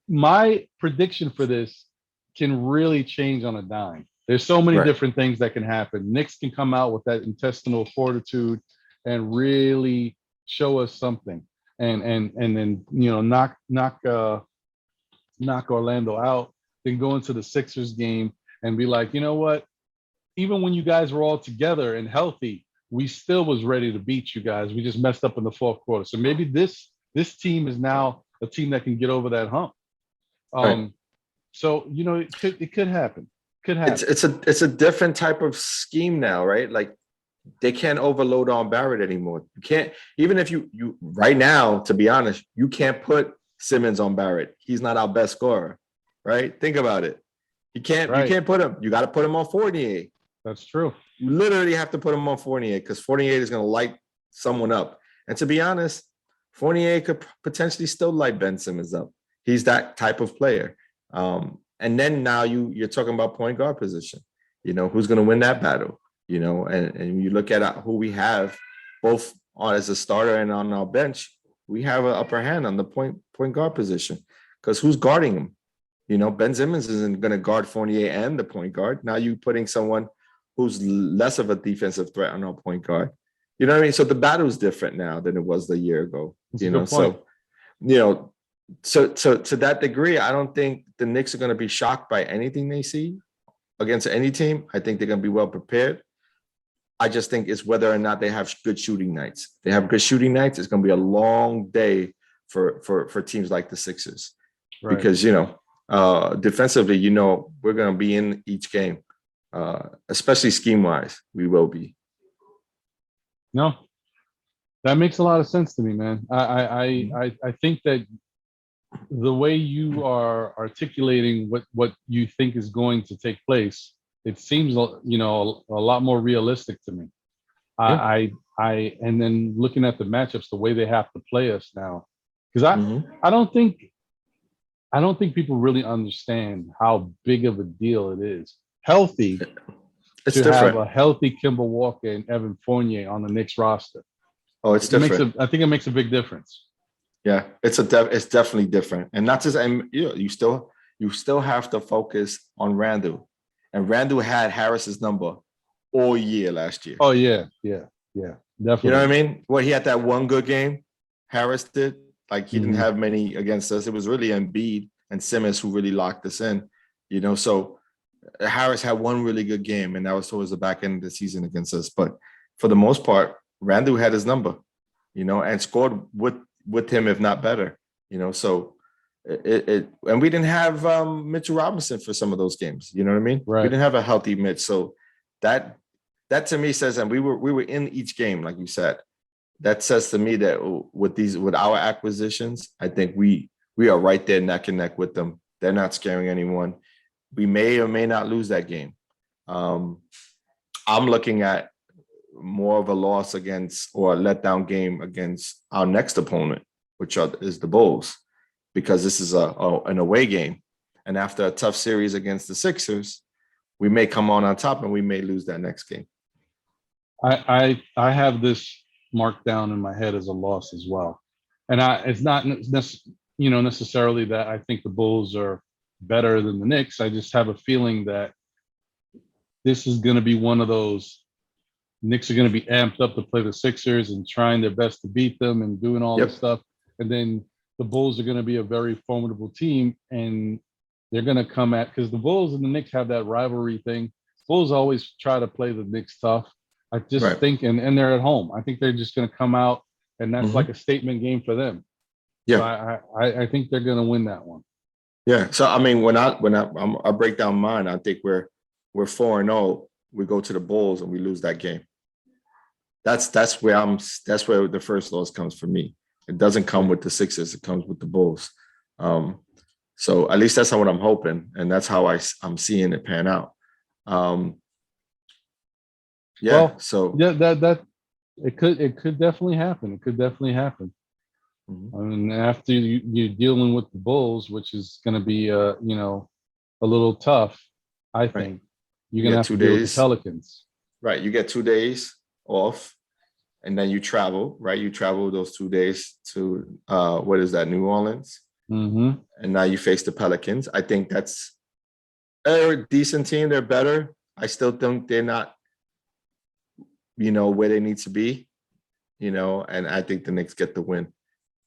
my prediction for this can really change on a dime. There's so many different things that can happen. Knicks can come out with that intestinal fortitude and really show us something, and then knock Orlando out, then go into the Sixers game and be like, you know what? Even when you guys were all together and healthy, we still was ready to beat you guys. We just messed up in the fourth quarter. So maybe this team is now a team that can get over that hump. So it could happen. It's a different type of scheme now, right? Like, they can't overload on Barrett anymore. You can't, even if you right now, to be honest, you can't put Simmons on Barrett. He's not our best scorer, right? Think about it. You can't put him. You got to put him on Fournier. That's true. You literally have to put him on Fournier, because Fournier is going to light someone up. And to be honest, Fournier could potentially still light Ben Simmons up. He's that type of player. And then now you're talking about point guard position. Who's going to win that battle? And you look at who we have, both as a starter and on our bench, we have an upper hand on the point guard position, because who's guarding him? Ben Simmons isn't going to guard Fournier and the point guard. Now you're putting someone who's less of a defensive threat on our point guard. You know what I mean? So the battle is different now than it was a year ago. So to that degree, I don't think the Knicks are going to be shocked by anything they see against any team. I think they're going to be well prepared. I just think it's whether or not they have good shooting nights. If they have good shooting nights, it's going to be a long day for teams like the Sixers, because defensively, we're going to be in each game, especially scheme wise. We will be. No, that makes a lot of sense to me, man. I think that the way you are articulating what you think is going to take place, it seems a lot more realistic to me. I and then looking at the matchups, the way they have to play us now, because I don't think I don't think people really understand how big of a deal it is. Healthy It's to have different. a healthy Kimball Walker and Evan Fournier on the Knicks roster. Oh, it's It makes different. I think it makes a big difference. Yeah, it's definitely different, and not just and you still have to focus on Randall, and Randall had Harris's number all year last year. Oh yeah, You know what I definitely. mean? Well, he had that one good game. Harris did. Like he didn't Mhm. have many against us. It was really Embiid and Simmons who really locked us in. So Harris had one really good game, and that was towards the back end of the season against us. But for the most part, Randall had his number, and scored with him, if not better. So and we didn't have Mitchell Robinson for some of those games. You know what I mean? We Right. didn't have a healthy Mitch. So that to me says, and we were in each game, like you said. That says to me that with our acquisitions, I think we are right there neck and neck with them. They're not scaring anyone. We may or may not lose that game. I'm looking at more of a loss against or a letdown game against our next opponent, which is the Bulls, because this is an away game. And after a tough series against the Sixers, we may come on top and we may lose that next game. I have this marked down in my head as a loss as well, and it's not necessarily that I think the Bulls are better than the Knicks. I just have a feeling that this is going to be one of those. Knicks are going to be amped up to play the Sixers and trying their best to beat them and doing all this stuff, and then the Bulls are going to be a very formidable team, and they're going to come at, because the Bulls and the Knicks have that rivalry thing. Bulls always try to play the Knicks tough. I just think, and they're at home. I think they're just going to come out, and that's like a statement game for them. Yeah, so I think they're going to win that one. Yeah. So I mean, when I break down mine, I think we're 4-0. We go to the Bulls and we lose that game. That's where the first loss comes for me. It doesn't come with the Sixers. It comes with the Bulls. So at least that's what I'm hoping, and that's how I'm seeing it pan out. That it could definitely happen. It could definitely happen. Mm-hmm. I mean, after you're dealing with the Bulls, which is going to be a little tough, I think you're going to have to deal with the Pelicans. Right, you get 2 days off, and then you travel. Right, you travel those 2 days to what is that, New Orleans, and now you face the Pelicans. I think that's a decent team. They're better. I still think they're not, where they need to be, and I think the Knicks get the win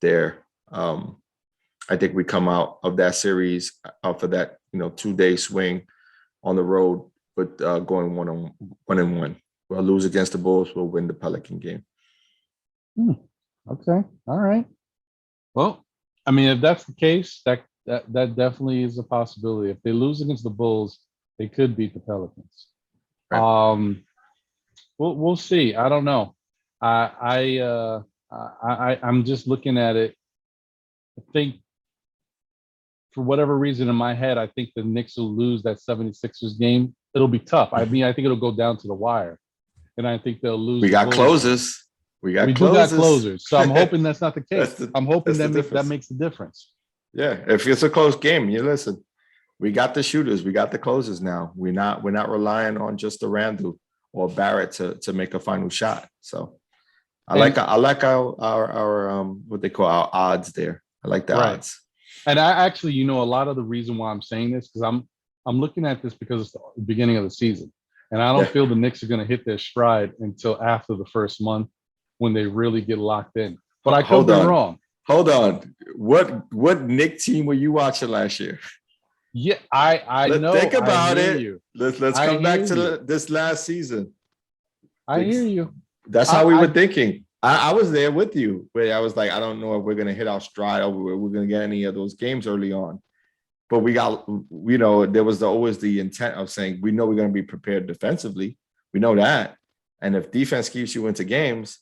there. I think we come out of that series off of that, 2-day swing on the road, but going 1-1. We'll lose against the Bulls. We'll win the Pelican game. Okay. All right. Well, I mean, if that's the case, that definitely is a possibility. If they lose against the Bulls, they could beat the Pelicans. Right. We'll see. I don't know. I'm just looking at it. I think for whatever reason in my head, I think the Knicks will lose that 76ers game. It'll be tough. I mean, I think it'll go down to the wire, and I think they'll lose. We got closers. We do got closers. So I'm hoping that's not the case. I'm hoping that makes the difference. Yeah, if it's a close game, you listen. We got the shooters. We got the closers now. We're not relying on just the Randall or Barrett to make a final shot. So I like our what they call our odds there. I like the odds. And I actually, a lot of the reason why I'm saying this, because I'm looking at this because it's the beginning of the season, and I don't feel the Knicks are going to hit their stride until after the first month when they really get locked in. But I could be wrong. Hold on. What Knicks team were you watching last year? Yeah, I know. Think about it. You. Let's come back to this last season. I hear you. That's how we were thinking. I was there with you, where I was like, I don't know if we're going to hit our stride or we're going to get any of those games early on. But we got, there was always the intent of saying, we know we're going to be prepared defensively. We know that. And if defense keeps you into games,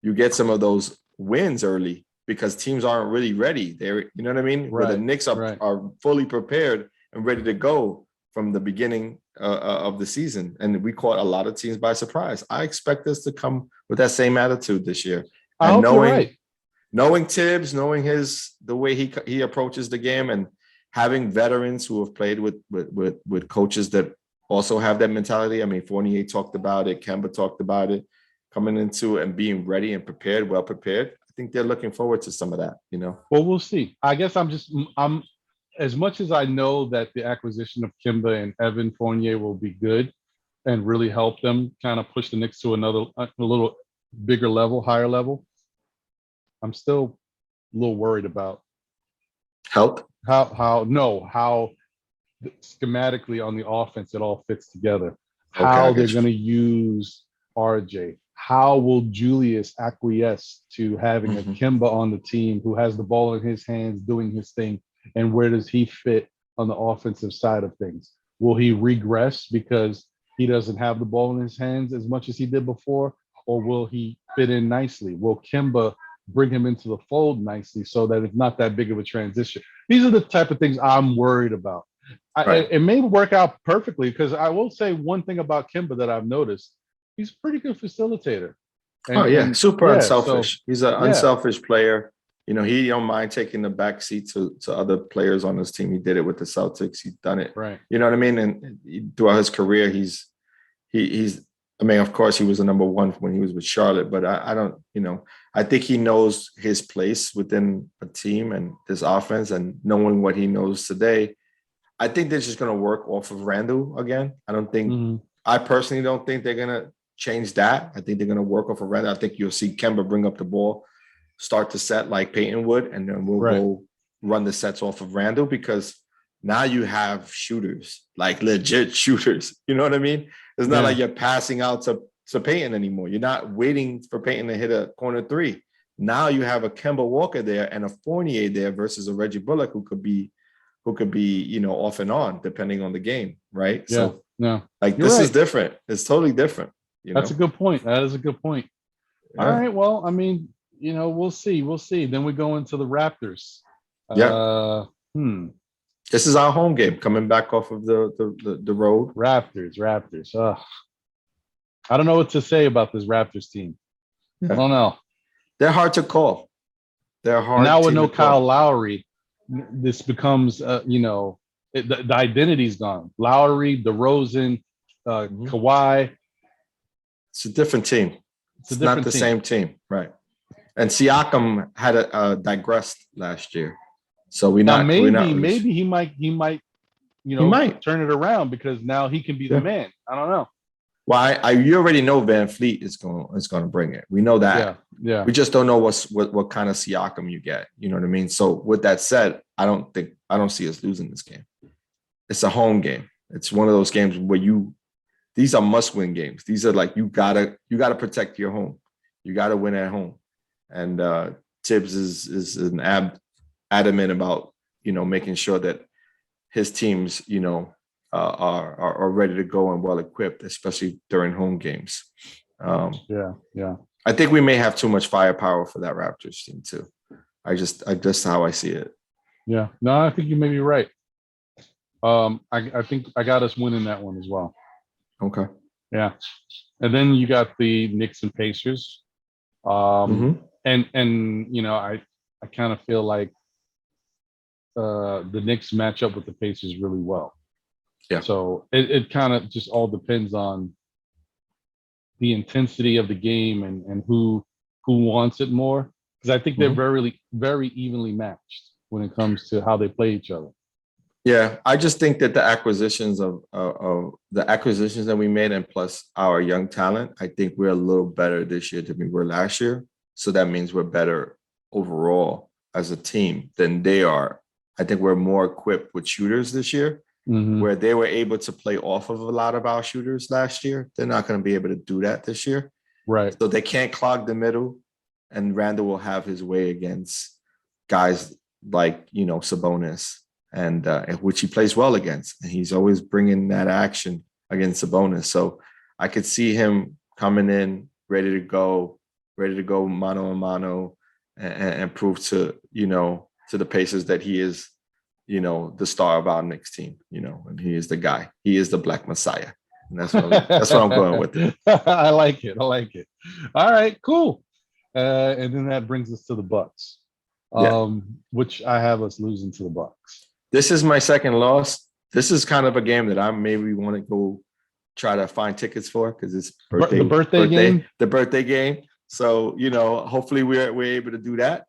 you get some of those wins early because teams aren't really ready. They're, you know what I mean? Where the Knicks are fully prepared and ready to go from the beginning of the season. And we caught a lot of teams by surprise. I expect us to come with that same attitude this year. And knowing Tibbs, knowing the way he approaches the game, and having veterans who have played with coaches that also have that mentality. I mean, Fournier talked about it, Kemba talked about it, coming into and being ready and prepared, well prepared. I think they're looking forward to some of that, you know. Well, we'll see. I guess I'm as much as I know that the acquisition of Kimba and Evan Fournier will be good and really help them kind of push the Knicks to a little bigger level, higher level. I'm still a little worried about Health. how schematically on the offense it all fits together. Okay, How I they're get you. going to use RJ. How will Julius acquiesce to having a Kimba on the team who has the ball in his hands doing his thing? And where does he fit on the offensive side of things? Will he regress because he doesn't have the ball in his hands as much as he did before? Or will he fit in nicely? Will Kimba bring him into the fold nicely so that it's not that big of a transition? These are the type of things I'm worried about. Right. It may work out perfectly because I will say one thing about Kimba that I've noticed. He's a pretty good facilitator. Super unselfish. So, He's an unselfish player. You know, he don't mind taking the back seat to other players on his team. He did it with the Celtics. He's done it. Right. You know what I mean? And throughout his career, he's I mean, of course, he was the number one when he was with Charlotte, but I don't, you know, I think he knows his place within a team and this offense, and knowing what he knows today, I think they're just going to work off of Randall again. I don't think, I personally don't think they're going to change that. I think they're going to work off of Randall. I think you'll see Kemba bring up the ball, start to set like Peyton would, and then we'll go run the sets off of Randall, because now you have shooters, like legit shooters. You know what I mean? It's not like you're passing out to Peyton anymore. You're not waiting for Peyton to hit a corner three. Now you have a Kemba Walker there and a Fournier there versus a Reggie Bullock who could be, you know, off and on depending on the game, right? Yeah. So like You're this right. is different. It's totally different. You know? That's a good point. That is a good point. Yeah. All right. Well, I mean, you know, we'll see. We'll see. Then we go into the Raptors. This is our home game coming back off of the road. Raptors. I don't know what to say about this Raptors team. I don't know. They're hard to call. They're hard. Now with team no to call. Kyle Lowry, this becomes, you know, the identity's gone. Lowry, DeRozan, Kawhi. It's a different team. It's a different not the team. same team, right? And Siakam had a digressed last year, so maybe he might, you know, he might turn it around because now he can be the man. I don't know. Well, you already know Van Fleet is going to bring it. We know that. Yeah. We just don't know what kind of Siakam you get. You know what I mean? So with that said, I don't see us losing this game. It's a home game. It's one of those games where these are must-win games. These are like you gotta protect your home. You gotta win at home. And Tibbs is adamant about, you know, making sure that his teams, you know, are ready to go and well equipped, especially during home games. I think we may have too much firepower for that Raptors team too. I just how I see it. Yeah. No, I think you may be right. I think I got us winning that one as well. Okay. Yeah. And then you got the Knicks and Pacers. And you know, I kind of feel like the Knicks match up with the Pacers really well. Yeah. So it kind of just all depends on the intensity of the game and who wants it more. Because I think they're very, very evenly matched when it comes to how they play each other. Yeah, I just think that the acquisitions that we made, and plus our young talent, I think we're a little better this year than we were last year. So that means we're better overall as a team than they are. I think we're more equipped with shooters this year, where they were able to play off of a lot of our shooters last year. They're not going to be able to do that this year. Right. So they can't clog the middle, and Randall will have his way against guys like, you know, Sabonis, and which he plays well against. And he's always bringing that action against Sabonis. So I could see him coming in ready to go mano a mano and prove to, you know, to the Pacers that he is, you know, the star of our Knicks team, you know, and he is the guy. He is the Black Messiah. And that's what I'm going with it. I like it. All right, cool. And then that brings us to the Bucks, which I have us losing to the Bucks. This is my second loss. This is kind of a game that I maybe want to go try to find tickets for because it's The birthday game? the birthday game. So, hopefully we're able to do that.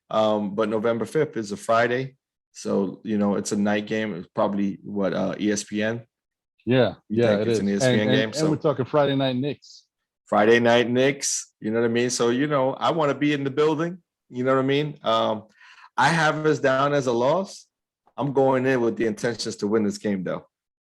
But November 5th is a Friday. So, it's a night game. It's probably ESPN. Yeah, You yeah, think it it's is. an ESPN game? And we're talking Friday night Knicks. Friday night Knicks, you know what I mean? So, I want to be in the building, you know what I mean? I have us down as a loss. I'm going in with the intentions to win this game though.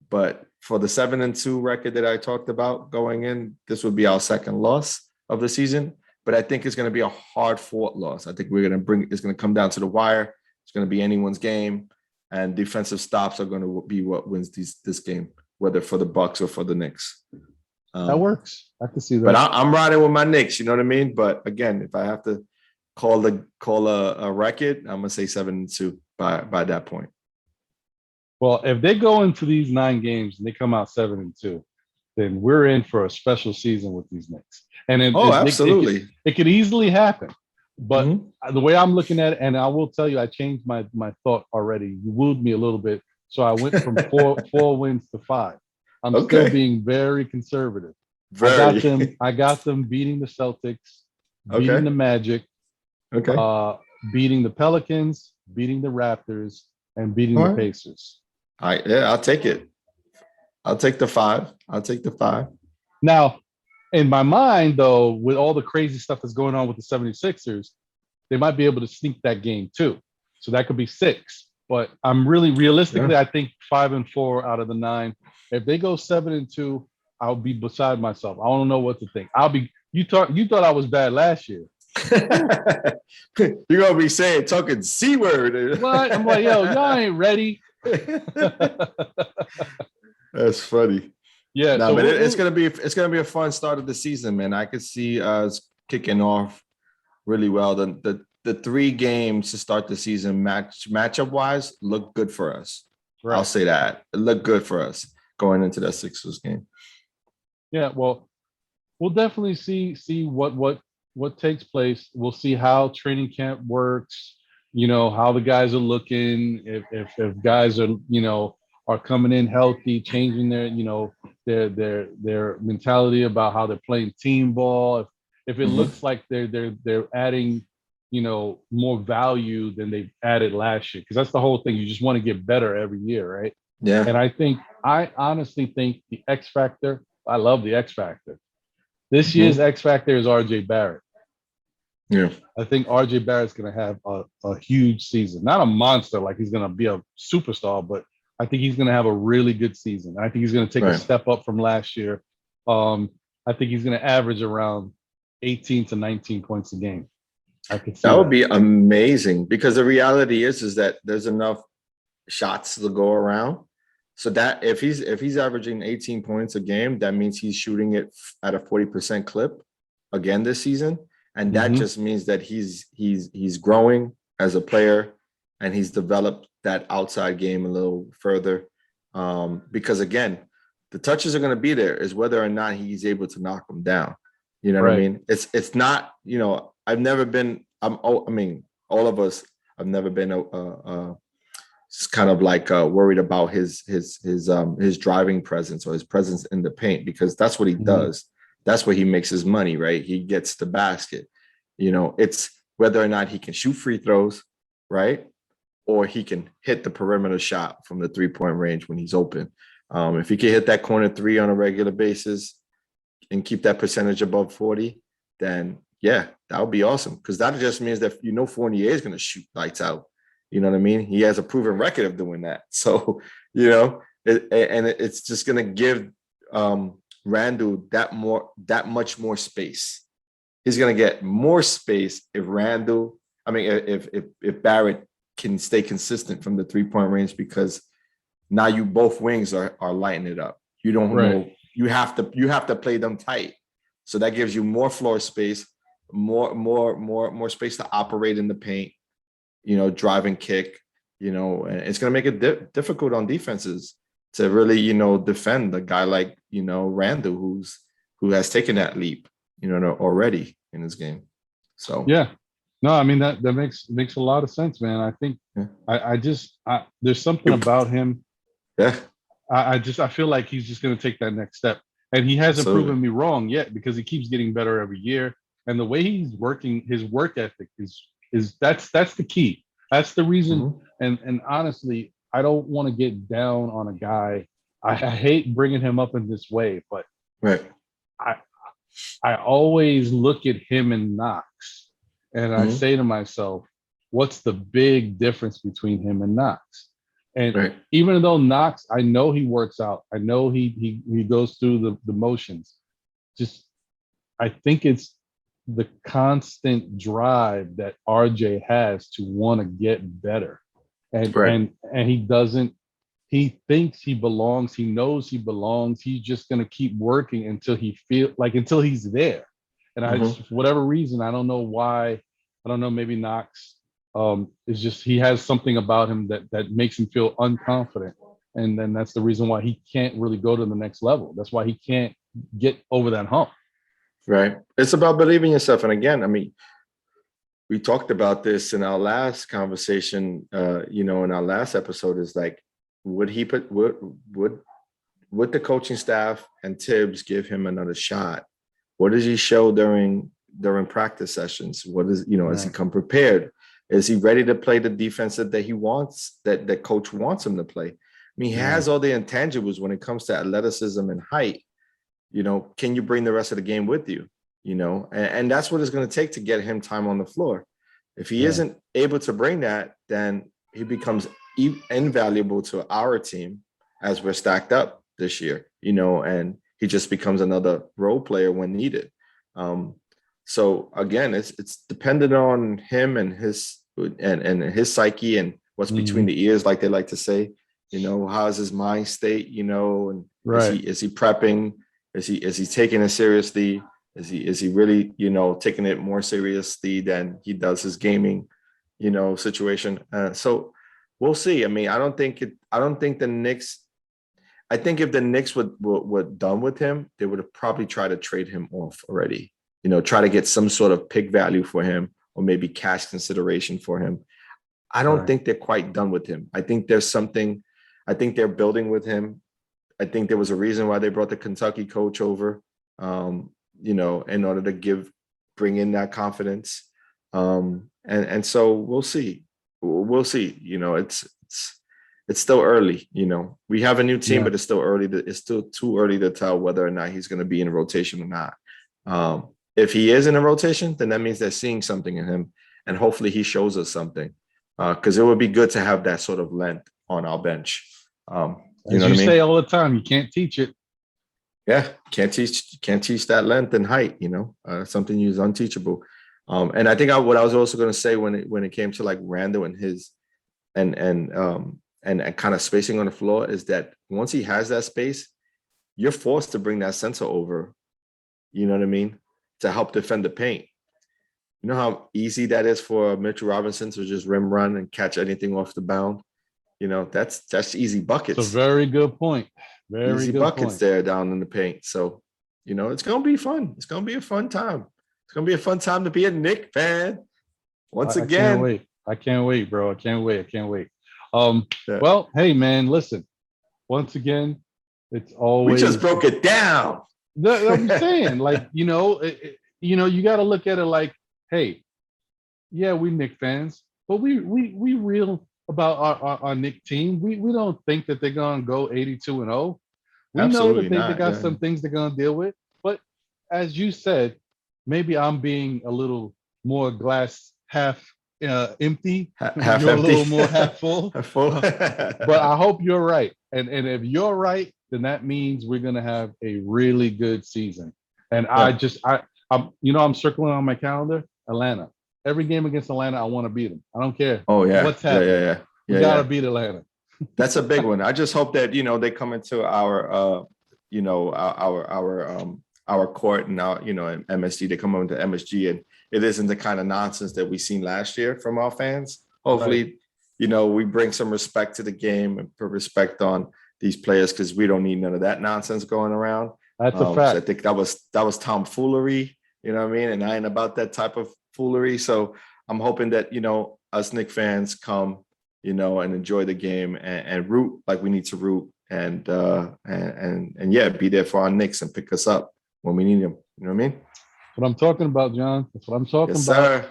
But for the 7-2 record that I talked about going in, this would be our second loss of the season. But I think it's going to be a hard fought loss. I think it's going to come down to the wire. It's going to be anyone's game, and defensive stops are going to be what wins this game, whether for the Bucks or for the Knicks. That works. I can see that. But I'm riding with my Knicks. You know what I mean? But again, if I have to call a record, I'm gonna say 7-2 by that point. Well, if they go into these 9 games and they come out 7-2, then we're in for a special season with these Knicks. And absolutely, it could easily happen. But the way I'm looking at it, and I will tell you, I changed my thought already. You wooed me a little bit, so I went from four wins to 5. I'm still being very conservative. I got them beating the Celtics, beating the Magic, beating the Pelicans, beating the Raptors, and beating the Pacers. I'll take it. I'll take the 5. Now, in my mind, though, with all the crazy stuff that's going on with the 76ers, they might be able to sneak that game too. So that could be 6. But I'm really realistically, I think 5-4 out of the 9. If they go 7-2, I'll be beside myself. I don't know what to think. You thought I was bad last year. You're gonna be talking C word. What? I'm like, yo, y'all ain't ready. That's funny. Yeah, no, but it's gonna be a fun start of the season, man. I could see us kicking off really well. The 3 games to start the season matchup wise look good for us. Right. I'll say that it looked good for us going into that Sixers game. Yeah, well, we'll definitely see what takes place. We'll see how training camp works. How the guys are looking. If guys are coming in healthy, changing their mentality about how they're playing team ball. If it looks like they're adding more value than they've added last year, because that's the whole thing. You just want to get better every year, right? Yeah. And I honestly think the X factor. I love the X factor. This year's X factor is RJ Barrett. Yeah. I think RJ Barrett's going to have a huge season. Not a monster like he's going to be a superstar, but I think he's going to have a really good season. I think he's going to take a step up from last year. I think he's going to average around 18 to 19 points a game. That would be amazing, because the reality is that there's enough shots to go around. So that if he's averaging 18 points a game, that means he's shooting it at a 40% clip again this season. And that just means that he's growing as a player, and he's developed that outside game a little further. Because again, the touches are going to be there, is whether or not he's able to knock them down. You know what I mean? It's not, I've never been, all of us have never been kind of like worried about his driving presence or his presence in the paint, because that's what he does. That's where he makes his money, right? He gets the basket. It's whether or not he can shoot free throws, right? Or he can hit the perimeter shot from the 3-point range when he's open. If he can hit that corner 3 on a regular basis and keep that percentage above 40, then yeah, that would be awesome. Because that just means that Fournier is going to shoot lights out. You know what I mean? He has a proven record of doing that. So, it's just going to give Randle that much more space. He's going to get more space if if Barrett can stay consistent from the 3-point range, because now you both wings are lighting it up. You don't know, you have to play them tight. So that gives you more floor space, more space to operate in the paint, drive and kick, and it's going to make it difficult on defenses to really, defend a guy like, Randle, who has taken that leap, already in his game. So, yeah. No, I mean that makes a lot of sense, man. I think Yeah. there's something about him. Yeah, I feel like he's just going to take that next step, and he hasn't absolutely. proven me wrong yet because he keeps getting better every year. And the way he's working, his work ethic is that's the key. That's the reason. Mhm. And honestly, I don't want to get down on a guy. I hate bringing him up in this way, but Right. I I always look at him and Knox, and I Mhm. say to myself, what's the big difference between him and Knox? And Right. even though Knox, I know he works out, I know he goes through the motions. Just I think it's the constant drive that RJ has to want to get better. And Right. and and he doesn't he thinks he belongs, he knows he belongs. He's just gonna keep working until he's there. And I Mhm. just, for whatever reason, I don't know why, I don't know, maybe Knox is just he has something about him that makes him feel unconfident. And then that's the reason why he can't really go to the next level. That's why he can't get over that hump. Right. It's about believing yourself. And again, I mean, we talked about this in our last conversation, in our last episode is like, would he put would the coaching staff and Tibbs give him another shot? What does he show during practice sessions? What is, has he Right. come prepared? Is he ready to play the defense that he wants, that coach wants him to play? I mean, he Yeah. has all the intangibles when it comes to athleticism and height. Can you bring the rest of the game with you? And that's what it's going to take to get him time on the floor. If he Yeah. isn't able to bring that, then he becomes invaluable to our team as we're stacked up this year, and he just becomes another role player when needed. So again, it's dependent on him and his psyche and what's between Mhm. the ears, like they like to say. How's his mind state? And Right. is he prepping? Is he taking it seriously? Is he really, taking it more seriously than he does his gaming, situation? So we'll see. I mean, I don't think the Knicks. I think if the Knicks were done with him, they would have probably tried to trade him off already. Try to get some sort of pick value for him or maybe cash consideration for him. I don't Right. think they're quite done with him. I think there's something. I think they're building with him. I think there was a reason why they brought the Kentucky coach over, in order to bring in that confidence. And so we'll see. We'll see. It's still early. We have a new team, Yeah. but it's still too early to tell whether or not he's going to be in rotation or not. If he is in a rotation, then that means they're seeing something in him, and hopefully he shows us something. Because it would be good to have that sort of length on our bench. You As know you what I say mean? all the time, you can't teach it. Yeah, can't teach that length and height. Something is unteachable. And I think what I was also going to say when it came to like Randall and his and kind of spacing on the floor is that once he has that space, you're forced to bring that center over. You know what I mean? To help defend the paint. You know how easy that is for Mitchell Robinson to just rim run and catch anything off the bound. That's easy It's a buckets. very good point. Very Easy good buckets point. there down in the paint. So, it's gonna be fun. It's gonna be a fun time. It's gonna be a fun time to be a Knicks fan. Once I can't again. wait. I can't wait, bro. I can't wait. I can't wait. Yeah. Well, hey man, listen. Once again, it's We just always broke it down. I'm saying, like, you got to look at it like, hey, yeah, we Knicks fans, but we real about our Knicks team. We don't think that they're gonna go 82-0. We know that Absolutely they not. got Yeah. some things they're gonna deal with, but as you said, maybe I'm being a little more glass half empty. Half You're a empty. little more half full. Half full. But I hope you're right. And if you're right, then that means we're gonna have a really good season. And Yeah. I'm circling on my calendar, Atlanta. Every game against Atlanta, I want to beat them. I don't care Oh yeah. what's happening. Yeah. We gotta beat Atlanta. That's a big one. I just hope that they come into our court and our MSG. They come into MSG and it isn't the kind of nonsense that we seen last year from our fans. Hopefully, we bring some respect to the game and put respect on these players because we don't need none of that nonsense going around. That's a So I fact. think that was tomfoolery. You know what I mean? And I ain't about that type of foolery. So I'm hoping that, us Knicks fans come, and enjoy the game and root like we need to root and yeah, be there for our Knicks and pick us up when we need them. You know what I mean? That's what I'm talking about, John. That's what I'm talking Yes, about.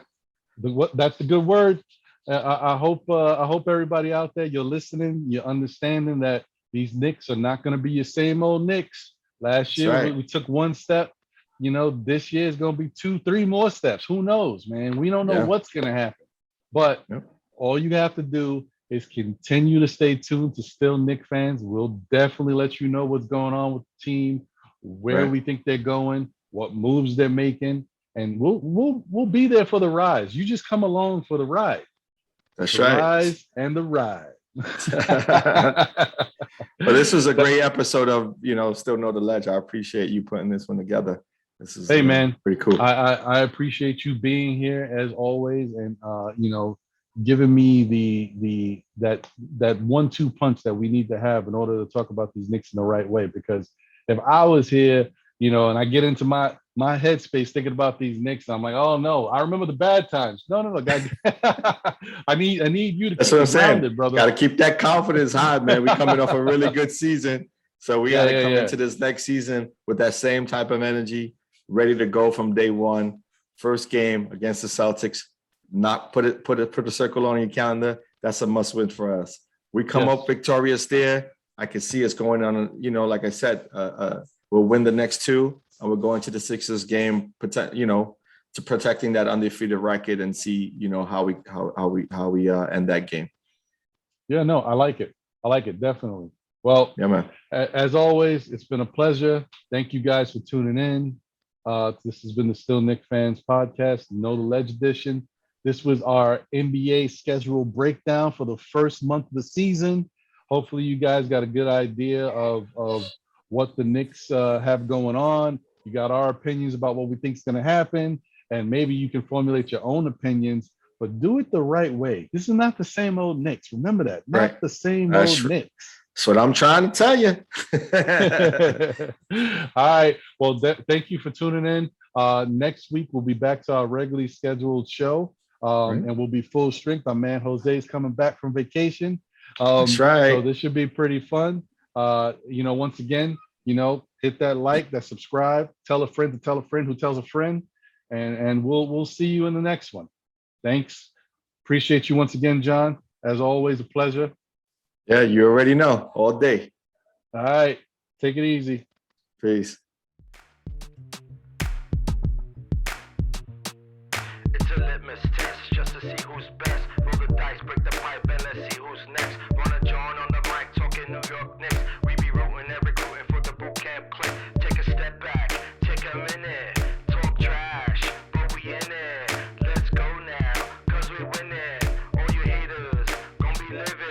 sir. That's the good word. I hope everybody out there, you're listening, you're understanding that these Knicks are not going to be your same old Knicks. Last year right. we took one step. This year is going to be 2-3 more steps. Who knows, man? We don't know what's going to happen. But all you have to do is continue to stay tuned to Still Knicks fans. We'll definitely let you know what's going on with the team, where we think they're going, what moves they're making, and we'll be there for the rise. You just come along for the ride. That's the right. Rise and the ride. Well, this was a great episode of Still Know the Ledge. I appreciate you putting this one together. This is man, pretty cool. I appreciate you being here as always, and giving me that 1-2 punch that we need to have in order to talk about these Knicks in the right way. Because if I was here, and I get into my headspace thinking about these Knicks, I'm like, oh no, I remember the bad times. No, guys, I need you to That's keep what I'm saying, grounded, brother. Got to keep that confidence high, man. We're coming off a really good season, so we got to come into this next season with that same type of energy, ready to go from day one. First game against the Celtics. Not put a circle on your calendar. That's a must win for us. We come up victorious there. I can see us going on. Like I said, we'll win the next 2, and we're going to the Sixers game, to protecting that undefeated record and see, how we end that game. Yeah, no, I like it. Definitely. Well, yeah, man. As always, it's been a pleasure. Thank you guys for tuning in. This has been the Still Knicks Fans podcast, Know the Ledge edition. This was our NBA schedule breakdown for the first month of the season. Hopefully you guys got a good idea of what the Knicks have going on. You got our opinions about what we think is going to happen, and maybe you can formulate your own opinions, but do it the right way. This is not the same old Knicks. Remember that. Not the same old Knicks. That's what I'm trying to tell you. All right. Well, thank you for tuning in. Next week, we'll be back to our regularly scheduled show, and we'll be full strength. Our man Jose is coming back from vacation. That's right. So this should be pretty fun. Once again, hit that like, that subscribe, tell a friend to tell a friend who tells a friend, and we'll see you in the next one. Thanks. Appreciate you once again, John. As always, a pleasure. Yeah, you already know. All day. All right. Take it easy. Peace. It's a litmus test just to see who's best. Roll the dice, break the pipe, and let's see who's next. Run a John on the mic, talking New York Knicks. We be rooting and recruiting for the boot camp click. Take a step back, take a minute. Talk trash, but we in it. Let's go now, cause we winning. All you haters gon' be living.